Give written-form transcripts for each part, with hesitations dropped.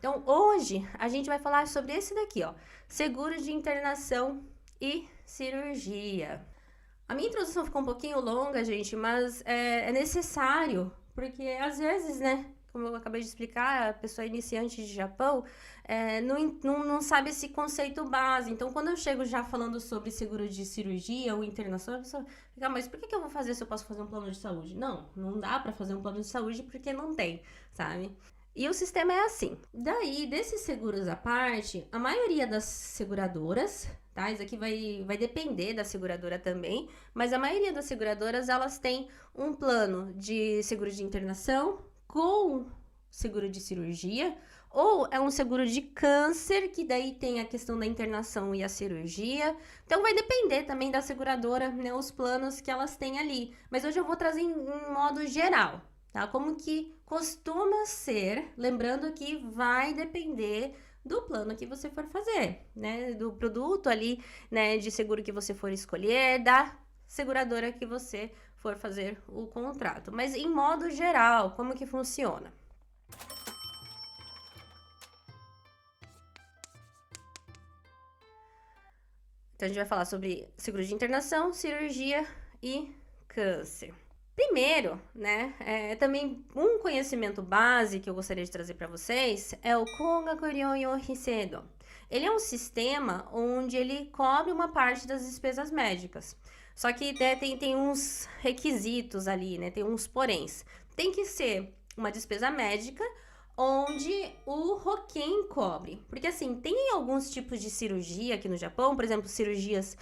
Então, hoje, a gente vai falar sobre esse daqui, ó. Seguro de internação e cirurgia. A minha introdução ficou um pouquinho longa, gente, mas é necessário, porque às vezes, né, como eu acabei de explicar, a pessoa iniciante de Japão não sabe esse conceito base. Então, quando eu chego já falando sobre seguro de cirurgia ou internação, a pessoa fica, mas por que eu vou fazer se eu posso fazer um plano de saúde? Não dá para fazer um plano de saúde porque não tem, sabe? E o sistema é assim. Daí, desses seguros à parte, a maioria das seguradoras, tá? Isso aqui vai depender da seguradora também, mas a maioria das seguradoras, elas têm um plano de seguro de internação com seguro de cirurgia, ou é um seguro de câncer, que daí tem a questão da internação e a cirurgia. Então, vai depender também da seguradora, né, os planos que elas têm ali. Mas hoje eu vou trazer em modo geral, tá? Como que costuma ser, lembrando que vai depender do plano que você for fazer, né? Do produto ali, né, de seguro que você for escolher, da seguradora que você for fazer o contrato. Mas em modo geral, como que funciona? Então a gente vai falar sobre seguro de internação, cirurgia e câncer. Primeiro, né, também um conhecimento base que eu gostaria de trazer para vocês é o Kogakuryo Hisedo. Ele é um sistema onde ele cobre uma parte das despesas médicas. Só que, né, tem uns requisitos ali, né, tem uns poréns. Tem que ser uma despesa médica onde o Roken cobre. Porque assim, tem alguns tipos de cirurgia aqui no Japão, por exemplo, cirurgias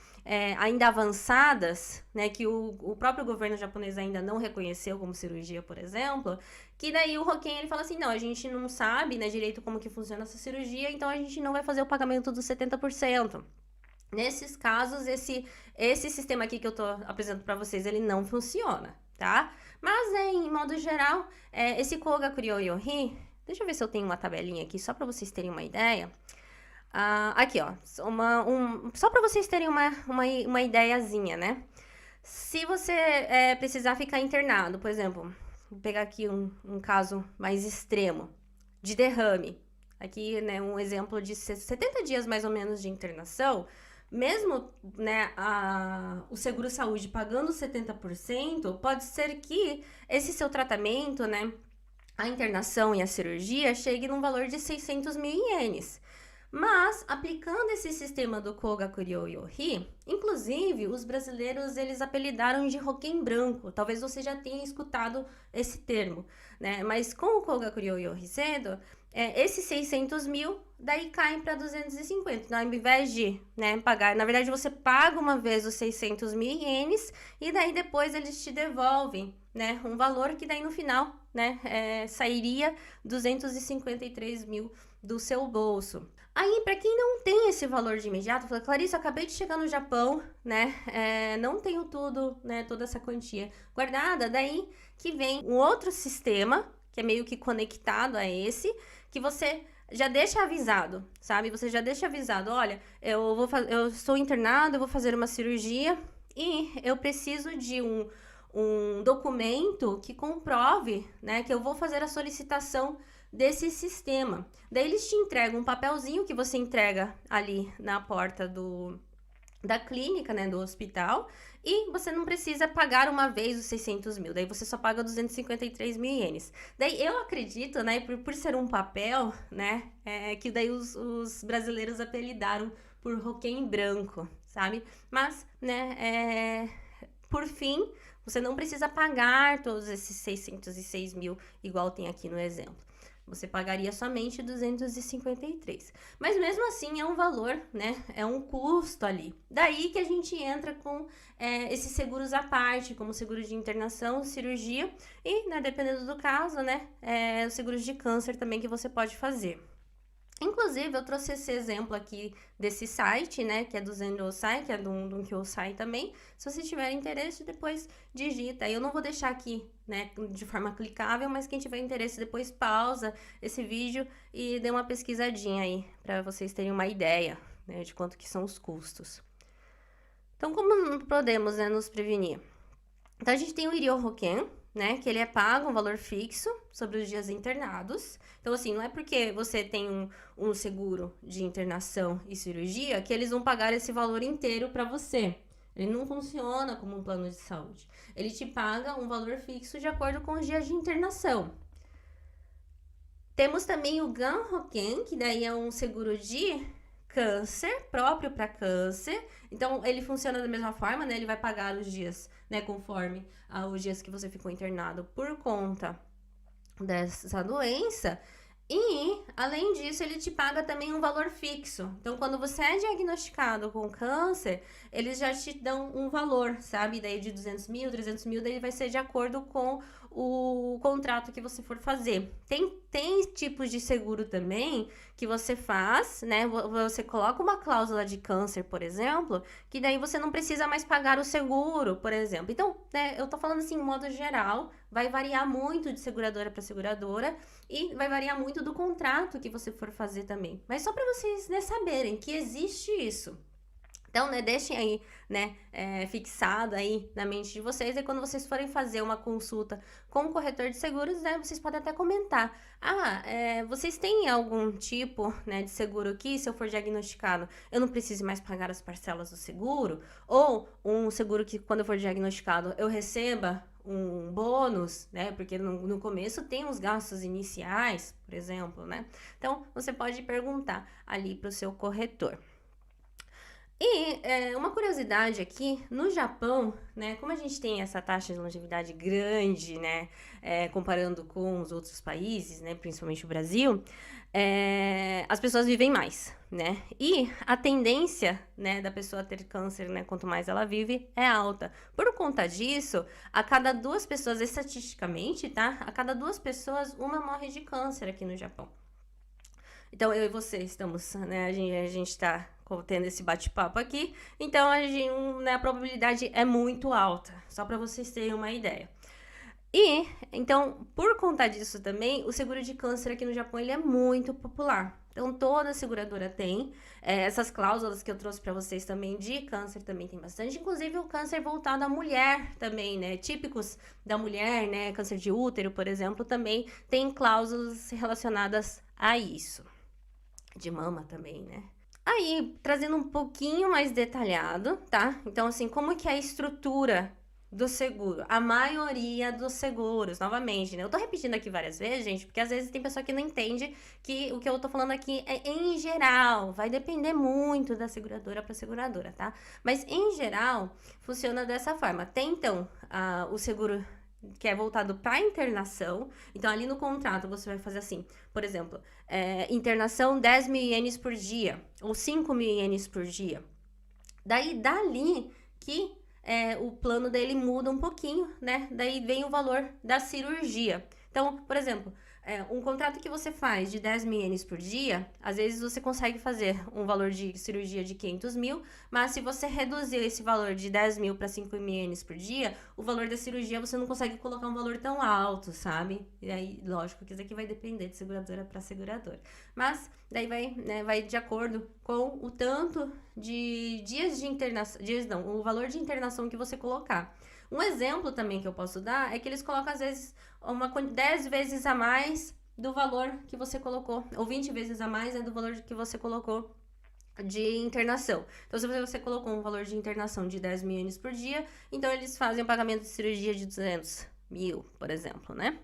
ainda avançadas, né, que o próprio governo japonês ainda não reconheceu como cirurgia, por exemplo, que daí o Roken, ele fala assim, não, a gente não sabe, né, direito como que funciona essa cirurgia, então a gente não vai fazer o pagamento dos 70%. Nesses casos, esse sistema aqui que eu tô apresentando para vocês, ele não funciona, tá? Mas, né, em modo geral, esse Kogakuryo Yohi, deixa eu ver se eu tenho uma tabelinha aqui, só para vocês terem uma ideia. Aqui, ó, só para vocês terem uma ideiazinha, né? Se você precisar ficar internado, por exemplo, vou pegar aqui um caso mais extremo, de derrame. Aqui, né, um exemplo de 70 dias mais ou menos de internação, mesmo, né, o seguro-saúde pagando 70%, pode ser que esse seu tratamento, né, a internação e a cirurgia chegue num valor de 600 mil ienes. Mas, aplicando esse sistema do Kogakuryo Yohi, inclusive, os brasileiros, eles apelidaram de Roquem branco. Talvez você já tenha escutado esse termo, né? Mas com o Kogakuryo Yohi cedo, esses 600 mil, daí caem para 250. Então, ao invés de, né, pagar... Na verdade, você paga uma vez os 600 mil ienes e daí depois eles te devolvem, né, um valor que daí no final, né, sairia 253 mil do seu bolso. Aí, para quem não tem esse valor de imediato, fala, Clarissa, acabei de chegar no Japão, né? Não tenho tudo, né? Toda essa quantia guardada. Daí que vem um outro sistema, que é meio que conectado a esse, que você já deixa avisado, sabe? Você já deixa avisado, olha, eu estou internado, eu vou fazer uma cirurgia e eu preciso de um documento que comprove, né, que eu vou fazer a solicitação desse sistema. Daí eles te entregam um papelzinho que você entrega ali na porta da clínica, né, do hospital, e você não precisa pagar uma vez os 600 mil, daí você só paga 253 mil ienes. Daí eu acredito, né, por ser um papel, né, que daí os brasileiros apelidaram por Roquem branco, sabe? Mas, né, por fim, você não precisa pagar todos esses 606 mil, igual tem aqui no exemplo. Você pagaria somente 253. Mas mesmo assim é um valor, né? É um custo ali. Daí que a gente entra com esses seguros à parte, como seguro de internação, cirurgia e, né, dependendo do caso, né? Os seguros de câncer também que você pode fazer. Inclusive, eu trouxe esse exemplo aqui desse site, né, que é do Zendosai, que é do Kyosai também. Se você tiver interesse, depois digita. Eu não vou deixar aqui, né, de forma clicável, mas quem tiver interesse, depois pausa esse vídeo e dê uma pesquisadinha aí, para vocês terem uma ideia, né, de quanto que são os custos. Então, como podemos, né, nos prevenir? Então, a gente tem o Iryo Hoken, né, que ele é pago um valor fixo sobre os dias internados. Então, assim, não é porque você tem um seguro de internação e cirurgia que eles vão pagar esse valor inteiro para você. Ele não funciona como um plano de saúde. Ele te paga um valor fixo de acordo com os dias de internação. Temos também o Ganroken, que daí é um seguro de câncer, próprio para câncer. Então, ele funciona da mesma forma, né? Ele vai pagar os dias, né? Conforme os dias que você ficou internado por conta dessa doença. E, além disso, ele te paga também um valor fixo. Então, quando você é diagnosticado com câncer, eles já te dão um valor, sabe? Daí de 200 mil, 300 mil, daí vai ser de acordo com o contrato que você for fazer. Tem tipos de seguro também que você faz, né? Você coloca uma cláusula de câncer, por exemplo, que daí você não precisa mais pagar o seguro, por exemplo. Então, né, eu tô falando assim, em modo geral, vai variar muito de seguradora para seguradora e vai variar muito do contrato que você for fazer também. Mas só para vocês, né, saberem que existe isso. Então, né, deixem aí, né, fixado aí na mente de vocês. E quando vocês forem fazer uma consulta com o corretor de seguros, né, vocês podem até comentar. Vocês têm algum tipo, né, de seguro aqui? Se eu for diagnosticado, eu não preciso mais pagar as parcelas do seguro? Ou um seguro que, quando eu for diagnosticado, eu receba um bônus, né? Porque no começo tem os gastos iniciais, por exemplo, né? Então, você pode perguntar ali para o seu corretor. E uma curiosidade aqui, no Japão, né, como a gente tem essa taxa de longevidade grande, né, comparando com os outros países, né, principalmente o Brasil, as pessoas vivem mais, né, e a tendência, né, da pessoa ter câncer, né, quanto mais ela vive, é alta. Por conta disso, a cada 2 pessoas, estatisticamente, tá, a cada 2 pessoas, uma morre de câncer aqui no Japão. Então, eu e você estamos, né, a gente tá tendo esse bate-papo aqui, então né, a probabilidade é muito alta, só para vocês terem uma ideia. E, então, por conta disso também, o seguro de câncer aqui no Japão, ele é muito popular. Então, toda seguradora tem. Essas cláusulas que eu trouxe para vocês também de câncer também tem bastante. Inclusive, o câncer voltado à mulher também, né? Típicos da mulher, né? Câncer de útero, por exemplo, também tem cláusulas relacionadas a isso. De mama também, né? Aí, trazendo um pouquinho mais detalhado, tá? Então, assim, como que é a estrutura do seguro? A maioria dos seguros, novamente, né? Eu tô repetindo aqui várias vezes, gente, porque às vezes tem pessoa que não entende que o que eu tô falando aqui é em geral. Vai depender muito da seguradora para seguradora, tá? Mas, em geral, funciona dessa forma. Tem, então, o seguro que é voltado para internação. Então, ali no contrato, você vai fazer assim, por exemplo, internação 10 mil ienes por dia, ou 5 mil ienes por dia. Daí, dali que o plano dele muda um pouquinho, né? Daí vem o valor da cirurgia. Então, por exemplo, um contrato que você faz de 10 mil ienes por dia, às vezes você consegue fazer um valor de cirurgia de 500 mil, mas se você reduzir esse valor de 10 mil para 5 mil ienes por dia, o valor da cirurgia você não consegue colocar um valor tão alto, sabe? E aí, lógico que isso aqui vai depender de seguradora para seguradora. Mas, daí vai de acordo com o tanto de dias de internação, o valor de internação que você colocar. Um exemplo também que eu posso dar é que eles colocam, às vezes, 10 vezes a mais do valor que você colocou, ou 20 vezes a mais do valor que você colocou de internação. Então, se você colocou um valor de internação de 10 mil ienes por dia, então eles fazem o pagamento de cirurgia de 200 mil, por exemplo, né?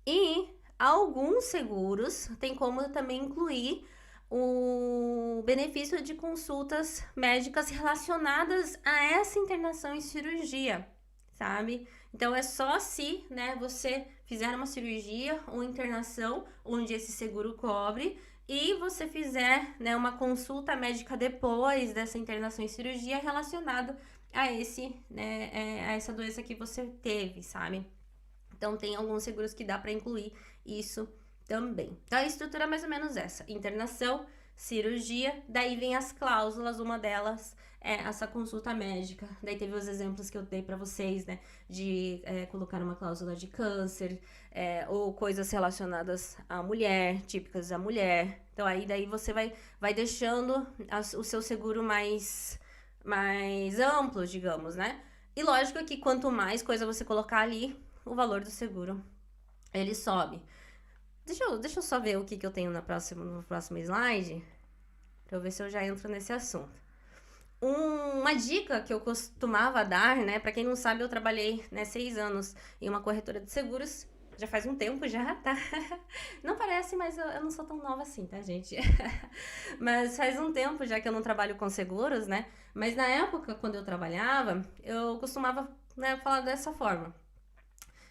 E alguns seguros têm como também incluir o benefício de consultas médicas relacionadas a essa internação e cirurgia, sabe? Então, é só se, né, você fizer uma cirurgia ou internação onde esse seguro cobre e você fizer, né, uma consulta médica depois dessa internação e cirurgia relacionado a a essa doença que você teve, sabe? Então, tem alguns seguros que dá para incluir isso também. Então, a estrutura é mais ou menos essa: internação, cirurgia, daí vem as cláusulas, uma delas é essa consulta médica. Daí teve os exemplos que eu dei para vocês, né, de colocar uma cláusula de câncer, ou coisas relacionadas à mulher, típicas da mulher. Então, aí daí você vai deixando o seu seguro mais amplo, digamos, né? E lógico que quanto mais coisa você colocar ali, o valor do seguro ele sobe. Deixa eu só ver o que eu tenho no próximo slide, para eu ver se eu já entro nesse assunto. Uma dica que eu costumava dar, né? Para quem não sabe, eu trabalhei, né, 6 anos em uma corretora de seguros. Já faz um tempo já, tá? Não parece, mas eu não sou tão nova assim, tá, gente? Mas faz um tempo já que eu não trabalho com seguros, né? Mas na época, quando eu trabalhava, eu costumava, né, falar dessa forma.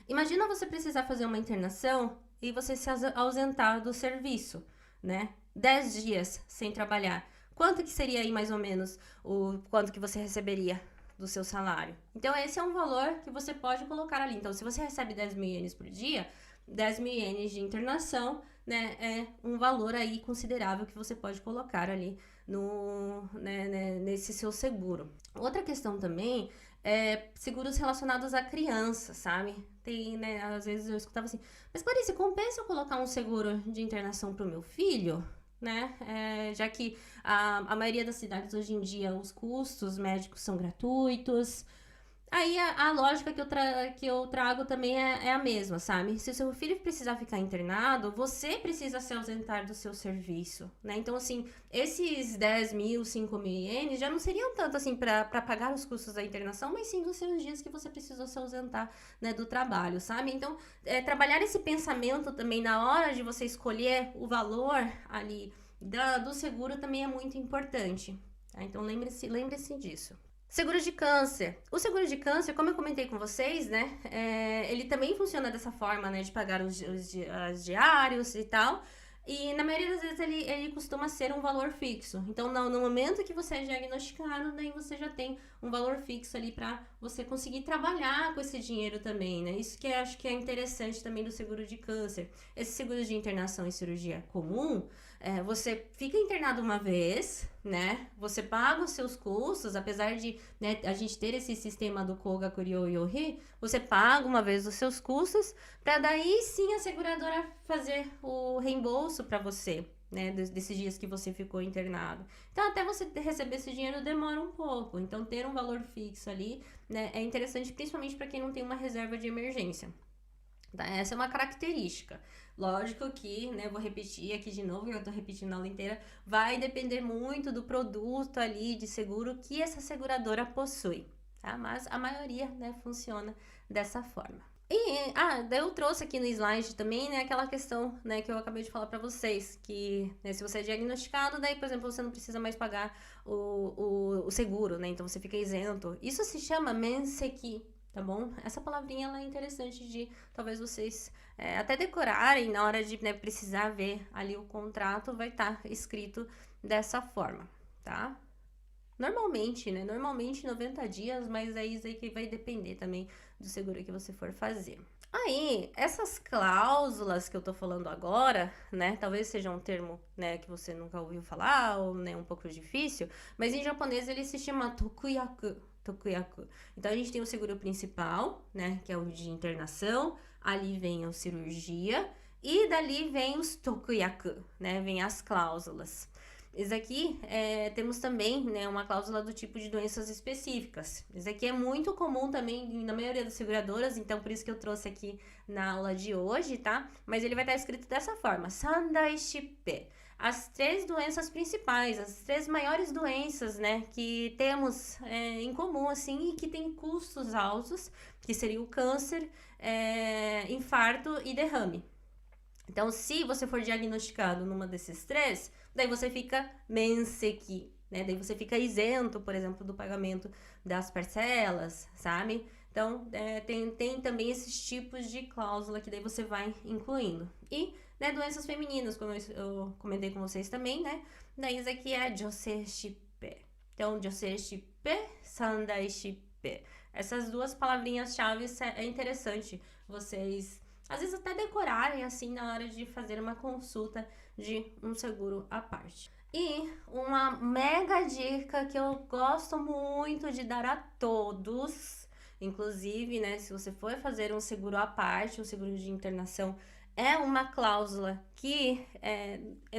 Imagina você precisar fazer uma internação e você se ausentar do serviço, né? 10 dias sem trabalhar. Quanto que seria aí mais ou menos o quanto que você receberia do seu salário? Então esse é um valor que você pode colocar ali. Então se você recebe 10 mil ienes por dia, 10 mil ienes de internação, né, é um valor aí considerável que você pode colocar ali nesse seu seguro. Outra questão também é seguros relacionados à criança, sabe? Tem, né, às vezes eu escutava assim, mas Clarice, compensa eu colocar um seguro de internação para o meu filho? Né? Já que a maioria das cidades hoje em dia os custos médicos são gratuitos. Aí a lógica que eu trago também é a mesma, sabe? Se o seu filho precisar ficar internado, você precisa se ausentar do seu serviço, né? Então, assim, esses 10 mil, 5 mil ienes já não seriam tanto, assim, para pagar os custos da internação, mas sim dos seus dias que você precisou se ausentar, né, do trabalho, sabe? Então, trabalhar esse pensamento também na hora de você escolher o valor ali do seguro também é muito importante, tá? Então, lembre-se disso. Seguro de câncer. O seguro de câncer, como eu comentei com vocês, né? Ele também funciona dessa forma, né? De pagar os diários e tal. E na maioria das vezes ele costuma ser um valor fixo. Então, no momento que você é diagnosticado, daí você já tem um valor fixo ali para você conseguir trabalhar com esse dinheiro também, né? Isso que eu acho que é interessante também do seguro de câncer. Esse seguro de internação e cirurgia comum, você fica internado uma vez, né? Você paga os seus custos, apesar de, né, a gente ter esse sistema do Koga Kuryo Yohi, você paga uma vez os seus custos, para daí sim a seguradora fazer o reembolso para você, né, desses dias que você ficou internado. Então, até você receber esse dinheiro demora um pouco. Então, ter um valor fixo ali, né, é interessante, principalmente para quem não tem uma reserva de emergência. Tá? Essa é uma característica. Lógico que, né, vou repetir aqui de novo, eu tô repetindo a aula inteira, vai depender muito do produto ali de seguro que essa seguradora possui, tá? Mas a maioria, né, funciona dessa forma. E, daí eu trouxe aqui no slide também, né, aquela questão, né, que eu acabei de falar para vocês, que, né, se você é diagnosticado, daí, por exemplo, você não precisa mais pagar o seguro, né, então você fica isento. Isso se chama menseki, tá bom? Essa palavrinha ela é interessante de talvez vocês até decorarem na hora de, né, precisar ver ali o contrato, vai estar escrito dessa forma, tá? Normalmente, né? Normalmente 90 dias, mas é isso aí que vai depender também do seguro que você for fazer. Aí, essas cláusulas que eu tô falando agora, né? Talvez seja um termo, né, que você nunca ouviu falar, ou, né, um pouco difícil, mas em japonês ele se chama tokuyaku. Tokuyaku. Então, a gente tem o seguro principal, né, que é o de internação, ali vem a cirurgia, e dali vem os tokuyaku, né, vem as cláusulas. Isso aqui, temos também, né, uma cláusula do tipo de doenças específicas. Isso aqui é muito comum também na maioria das seguradoras, então por isso que eu trouxe aqui na aula de hoje, tá? Mas ele vai estar escrito dessa forma, Sandai Shippe. As 3 doenças principais, as 3 maiores doenças, né, que temos em comum, assim, e que tem custos altos, que seria o câncer, infarto e derrame. Então, se você for diagnosticado numa desses 3, daí você fica menseki, né? Daí você fica isento, por exemplo, do pagamento das parcelas, sabe? Então, tem também esses tipos de cláusula que daí você vai incluindo. E, né, doenças femininas, como eu comentei com vocês também, né? Daí isso aqui é josei shippe. Então, josei shippe, sandai shippe. Essas 2 palavrinhas-chave é interessante vocês às vezes até decorarem assim na hora de fazer uma consulta de um seguro à parte. E uma mega dica que eu gosto muito de dar a todos, inclusive, né, se você for fazer um seguro à parte, um seguro de internação é uma cláusula que,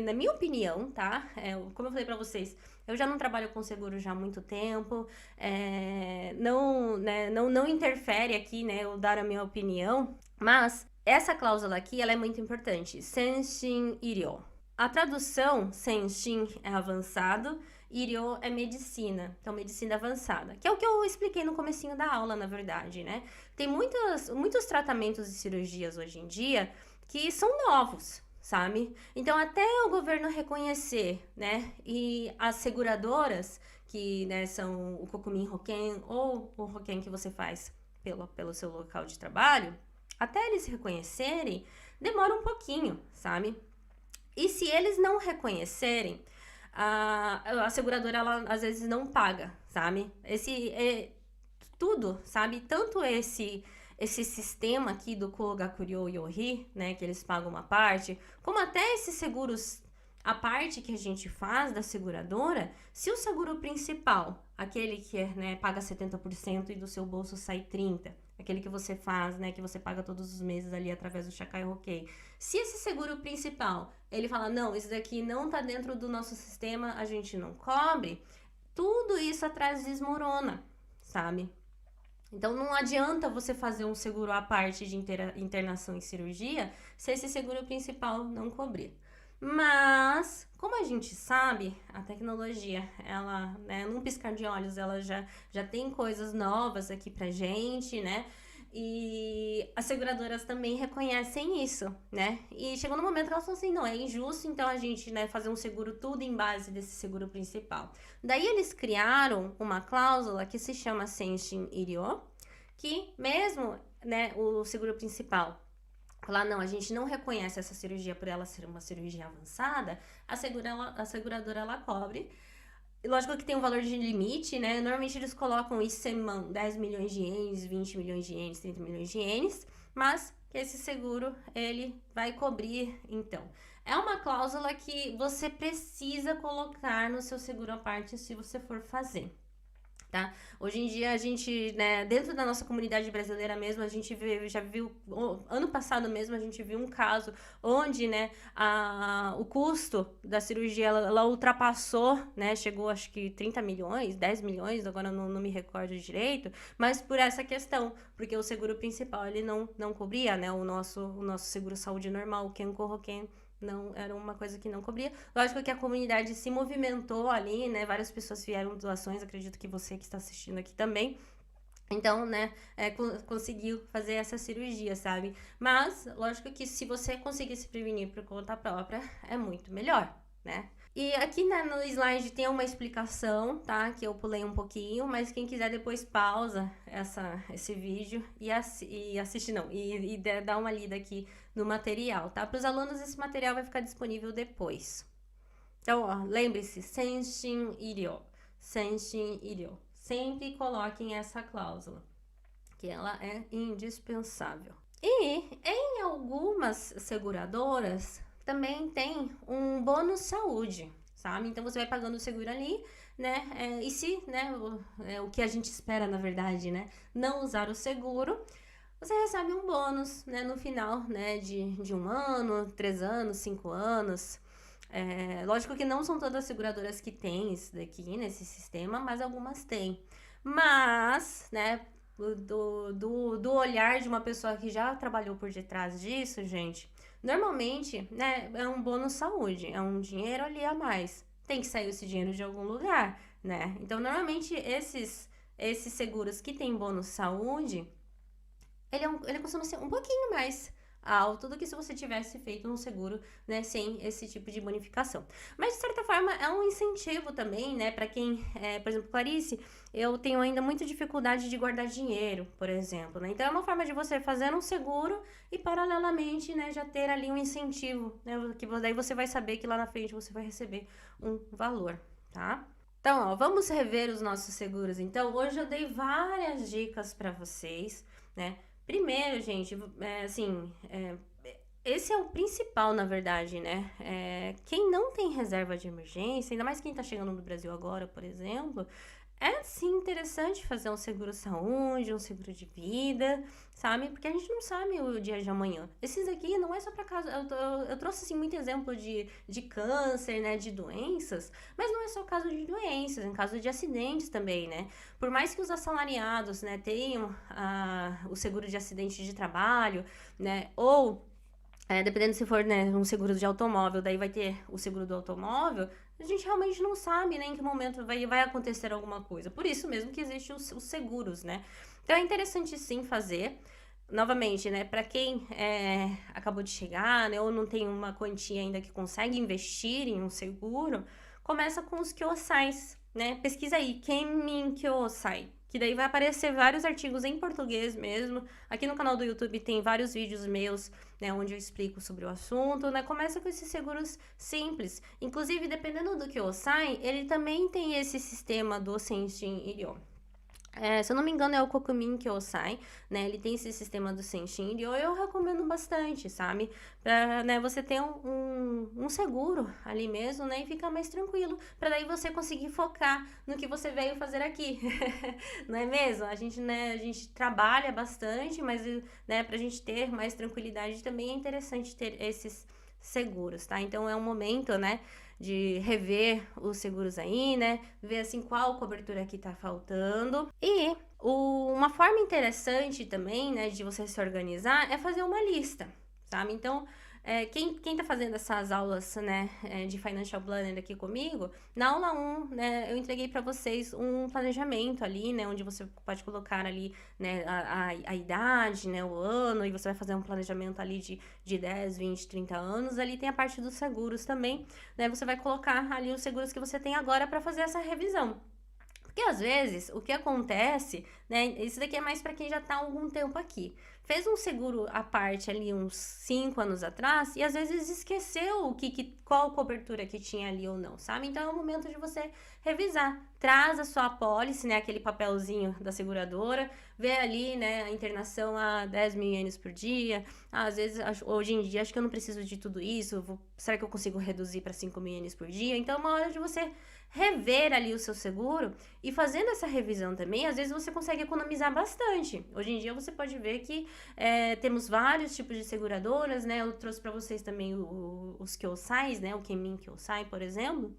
na minha opinião, tá? Como eu falei para vocês, eu já não trabalho com seguro já há muito tempo, não, né, não interfere aqui, né, eu dar a minha opinião, mas essa cláusula aqui, ela é muito importante. Senshin Iryo. A tradução, Senshin é avançado, Iryo é medicina, então medicina avançada, que é o que eu expliquei no comecinho da aula, na verdade, né? Tem muitos tratamentos e cirurgias hoje em dia que são novos, sabe? Então, até o governo reconhecer, né? E as seguradoras, que, né, são o Kokumin Hoken ou o Hoken que você faz pelo seu local de trabalho, até eles reconhecerem, demora um pouquinho, sabe? E se eles não reconhecerem, a seguradora, ela às vezes não paga, sabe? Tudo, sabe? Tanto esse sistema aqui do Kogakuryo Yohi, né, que eles pagam uma parte, como até esses seguros, a parte que a gente faz da seguradora, se o seguro principal, aquele que né, paga 70% e do seu bolso sai 30%, aquele que você faz, né, que você paga todos os meses ali através do Shakai Hokkei, se esse seguro principal, ele fala, não, isso daqui não tá dentro do nosso sistema, a gente não cobre, tudo isso atrás desmorona, sabe? Então, não adianta você fazer um seguro à parte de internação e cirurgia se esse seguro principal não cobrir. Mas, como a gente sabe, a tecnologia, ela, né, num piscar de olhos, ela já tem coisas novas aqui pra gente, né? E as seguradoras também reconhecem isso, né? E chegou no momento que elas falam assim, não, é injusto, então a gente, né, fazer um seguro tudo em base desse seguro principal. Daí eles criaram uma cláusula que se chama Senshin Iryo, que mesmo, né, o seguro principal falar, não, a gente não reconhece essa cirurgia por ela ser uma cirurgia avançada, a seguradora ela cobre. Lógico que tem um valor de limite, né? Normalmente eles colocam isso em 10 milhões de ienes, 20 milhões de ienes, 30 milhões de ienes, mas que esse seguro, ele vai cobrir, então. É uma cláusula que você precisa colocar no seu seguro à parte se você for fazer. Tá? Hoje em dia a gente, né, dentro da nossa comunidade brasileira mesmo, a gente já viu, ano passado mesmo, a gente viu um caso onde, né, o custo da cirurgia, ela ultrapassou, né, chegou acho que 30 milhões, 10 milhões, agora não me recordo direito, mas por essa questão, porque o seguro principal, ele não cobria, né, o nosso seguro saúde normal, o Kenko Hoken, não era uma coisa que não cobria. Lógico que a comunidade se movimentou ali, né? Várias pessoas vieram doações, acredito que você que está assistindo aqui também. Então, né, conseguiu fazer essa cirurgia, sabe? Mas, lógico que se você conseguir se prevenir por conta própria, é muito melhor, né? E aqui, né, no slide tem uma explicação, tá? Que eu pulei um pouquinho, mas quem quiser depois pausa esse vídeo e assiste, não, e dá uma lida aqui no material, tá? Para os alunos, esse material vai ficar disponível depois. Então, ó, lembre-se, Senshin Iryo. Senshin Iryo. Sempre coloquem essa cláusula, que ela é indispensável. E em algumas seguradoras também tem um bônus saúde, sabe? Então você vai pagando o seguro ali, né? E se, né, o que a gente espera, na verdade, né, não usar o seguro, você recebe um bônus, né, no final, né, de 1 ano, 3 anos, 5 anos. Lógico que não são todas as seguradoras que têm isso daqui nesse sistema, mas algumas têm. Mas, né, do olhar de uma pessoa que já trabalhou por detrás disso, gente, normalmente, né, é um bônus saúde, é um dinheiro ali a mais. Tem que sair esse dinheiro de algum lugar, né? Então, normalmente, esses seguros que tem bônus saúde, ele costuma ser um pouquinho mais alto do que se você tivesse feito um seguro, né, sem esse tipo de bonificação. Mas, de certa forma, é um incentivo também, né, para quem, por exemplo, Clarice, eu tenho ainda muita dificuldade de guardar dinheiro, por exemplo, né, então é uma forma de você fazer um seguro e, paralelamente, né, já ter ali um incentivo, né, que daí você vai saber que lá na frente você vai receber um valor, tá? Então, ó, vamos rever os nossos seguros. Então, hoje eu dei várias dicas para vocês, né? Primeiro, gente, esse é o principal, na verdade, né? Quem não tem reserva de emergência, ainda mais quem tá chegando no Brasil agora, por exemplo, É sim interessante fazer um seguro saúde, um seguro de vida, sabe? Porque a gente não sabe o dia de amanhã. Esses aqui não é só para caso. Eu trouxe assim muito exemplo de câncer, né? De doenças, mas não é só caso de doenças, em caso de acidentes também, né? Por mais que os assalariados, né, tenham o seguro de acidente de trabalho, né? Ou dependendo se for, né, um seguro de automóvel, daí vai ter o seguro do automóvel, a gente realmente não sabe, né, em que momento vai acontecer alguma coisa. Por isso mesmo que existem os seguros, né? Então é interessante sim fazer. Novamente, né, para quem acabou de chegar, né, ou não tem uma quantia ainda que consegue investir em um seguro, começa com os Kyosais, né? Pesquisa aí, Kenmin Kyosai, que daí vai aparecer vários artigos em português mesmo. Aqui no canal do YouTube tem vários vídeos meus, né, onde eu explico sobre o assunto, né? Começa com esses seguros simples. Inclusive, dependendo do Kyosai, ele também tem esse sistema do Senshin Iryo. Se eu não me engano, é o Kokumin Kyosai, né? Ele tem esse sistema do Senshin Ryo, eu recomendo bastante, sabe? Pra, né, você ter um seguro ali mesmo, né? E ficar mais tranquilo, pra daí você conseguir focar no que você veio fazer aqui, não é mesmo? A gente, né, a gente trabalha bastante, mas, né, pra gente ter mais tranquilidade também é interessante ter esses seguros, tá? Então é um momento, né, de rever os seguros aí, né? Ver assim qual cobertura que tá faltando. E uma forma interessante também, né, de você se organizar é fazer uma lista, sabe? Então, quem tá fazendo essas aulas, né, de Financial Planner aqui comigo, na aula 1, né, eu entreguei para vocês um planejamento ali, né, onde você pode colocar ali, né, a idade, né, o ano, e você vai fazer um planejamento ali de 10, 20, 30 anos. Ali tem a parte dos seguros também, né, você vai colocar ali os seguros que você tem agora para fazer essa revisão. Porque às vezes o que acontece, né? Isso daqui é mais para quem já tá há algum tempo aqui. Fez um seguro à parte ali uns 5 anos atrás e às vezes esqueceu qual cobertura que tinha ali ou não, sabe? Então é o momento de você revisar. Traz a sua apólice, né? Aquele papelzinho da seguradora, vê ali, né? A internação a 10 mil ienes por dia. Às vezes, hoje em dia, acho que eu não preciso de tudo isso. Será que eu consigo reduzir para 5 mil ienes por dia? Então é uma hora de você rever ali o seu seguro e fazendo essa revisão também, às vezes você consegue economizar bastante. Hoje em dia você pode ver que temos vários tipos de seguradoras, né? Eu trouxe para vocês também os Kyosais, né? O Kenmin Kyosai, por exemplo.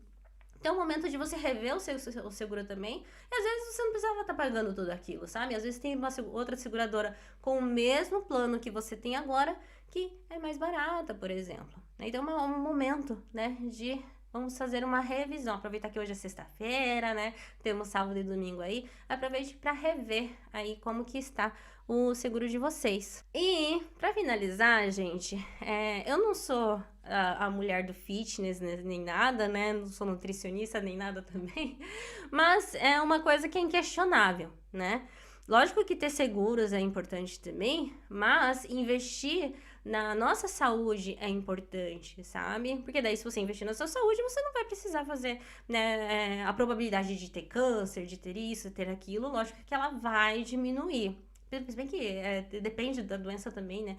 Então é o momento de você rever o seguro também. E às vezes você não precisava estar pagando tudo aquilo, sabe? Às vezes tem uma outra seguradora com o mesmo plano que você tem agora, que é mais barata, por exemplo. Então é um momento, né, de vamos fazer uma revisão. Aproveitar que hoje é sexta-feira, né? Temos sábado e domingo aí. Aproveite para rever aí como que está o seguro de vocês. E para finalizar, gente, eu não sou a mulher do fitness, né, nem nada, né? Não sou nutricionista nem nada também. Mas é uma coisa que é inquestionável, né? Lógico que ter seguros é importante também, mas investir na nossa saúde é importante, sabe? Porque daí, se você investir na sua saúde, você não vai precisar fazer, né, a probabilidade de ter câncer, de ter isso, ter aquilo, lógico que ela vai diminuir. Se bem que depende da doença também, né?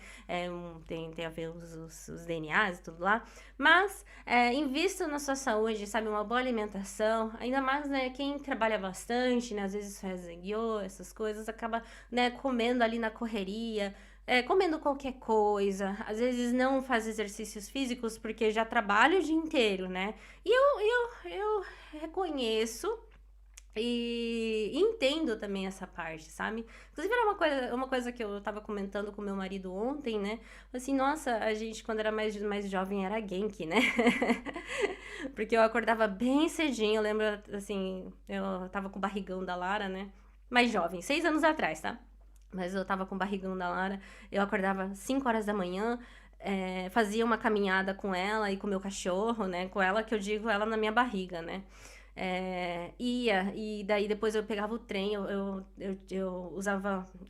Tem a ver os DNAs e tudo lá. Mas invista na sua saúde, sabe? Uma boa alimentação. Ainda mais, né? Quem trabalha bastante, né? Às vezes faz guiô, essas coisas, acaba, né, comendo ali na correria. Comendo qualquer coisa, às vezes não faz exercícios físicos porque já trabalha o dia inteiro, né? E eu reconheço e entendo também essa parte, sabe? Inclusive, era uma coisa que eu tava comentando com meu marido ontem, né? Assim, nossa, a gente, quando era mais jovem, era Genki, né? Porque eu acordava bem cedinho, eu lembro, assim, eu tava com o barrigão da Lara, né? Mais jovem, 6 anos atrás, tá? Mas eu tava com o barrigão da Lara, eu acordava 5 horas da manhã, fazia uma caminhada com ela e com o meu cachorro, né? Com ela, que eu digo, ela na minha barriga, né? E daí depois eu pegava o trem, eu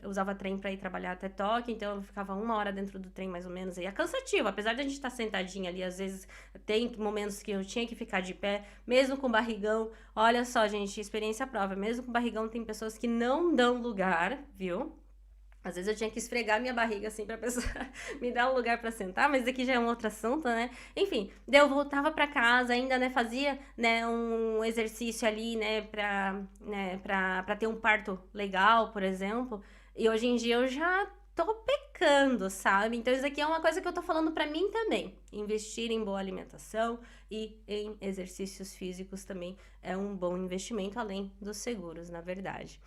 usava trem para ir trabalhar até Tóquio, então eu ficava 1 hora dentro do trem mais ou menos. E é cansativo, apesar de a gente estar sentadinha ali, às vezes tem momentos que eu tinha que ficar de pé, mesmo com barrigão. Olha só, gente, experiência prova, mesmo com barrigão tem pessoas que não dão lugar, viu? Às vezes eu tinha que esfregar minha barriga, assim, pra pessoa me dar um lugar pra sentar, mas aqui já é um outro assunto, né. Enfim, daí eu voltava pra casa ainda, né, fazia, né, um exercício ali, né, pra ter um parto legal, por exemplo, e hoje em dia eu já tô pecando, sabe. Então isso aqui é uma coisa que eu tô falando pra mim também, investir em boa alimentação e em exercícios físicos também é um bom investimento, além dos seguros, na verdade.